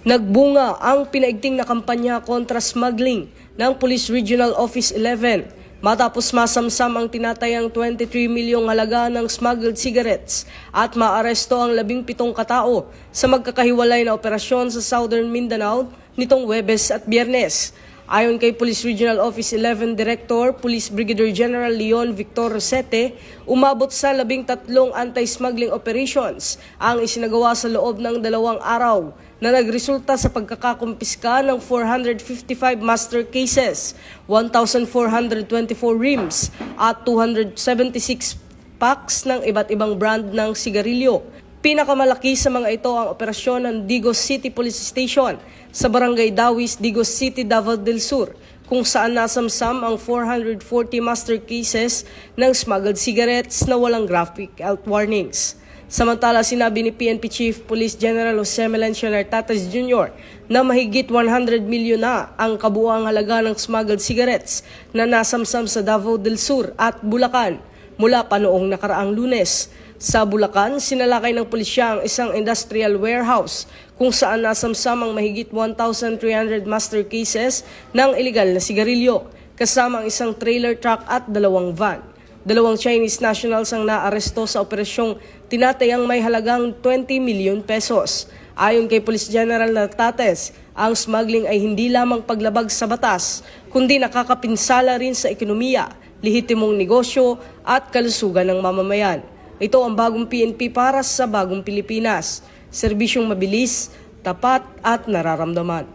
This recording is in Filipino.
Nagbunga ang pinaigting na kampanya kontra smuggling ng Police Regional Office 11 matapos masamsam ang tinatayang 23 milyong halaga ng smuggled cigarettes at maaresto ang 17 katao sa magkakahiwalay na operasyon sa Southern Mindanao nitong Huwebes at Biyernes. Ayon kay Police Regional Office 11 Director, Police Brigadier General Leon Victor Rosete, umabot sa 13 anti-smuggling operations ang isinagawa sa loob ng 2 araw na nagresulta sa pagkakakumpiska ng 455 master cases, 1,424 rims at 276 packs ng iba't ibang brand ng sigarilyo. Pinakamalaki sa mga ito ang operasyon ng Digos City Police Station sa Barangay Dawis, Digos City, Davao del Sur, kung saan nasamsam ang 440 master cases ng smuggled cigarettes na walang graphic health warnings. Samantala, sinabi ni PNP Chief Police General Jose Melencio Nartates Jr. na mahigit 100 milyon na ang kabuuang halaga ng smuggled cigarettes na nasamsam sa Davao del Sur at Bulacan mula pa noong nakaraang Lunes. Sa Bulacan, sinalakay ng pulisya ang isang industrial warehouse kung saan nasamsam ang mahigit 1,300 master cases ng iligal na sigarilyo, kasama ang isang trailer truck at 2 van. 2 Chinese nationals ang naaresto sa operasyong tinatayang may halagang 20 milyon pesos. Ayon kay Police General Nartates, ang smuggling ay hindi lamang paglabag sa batas, kundi nakakapinsala rin sa ekonomiya, lehitimong negosyo at kalusugan ng mamamayan. Ito ang bagong PNP para sa bagong Pilipinas. Serbisyong mabilis, tapat at nararamdaman.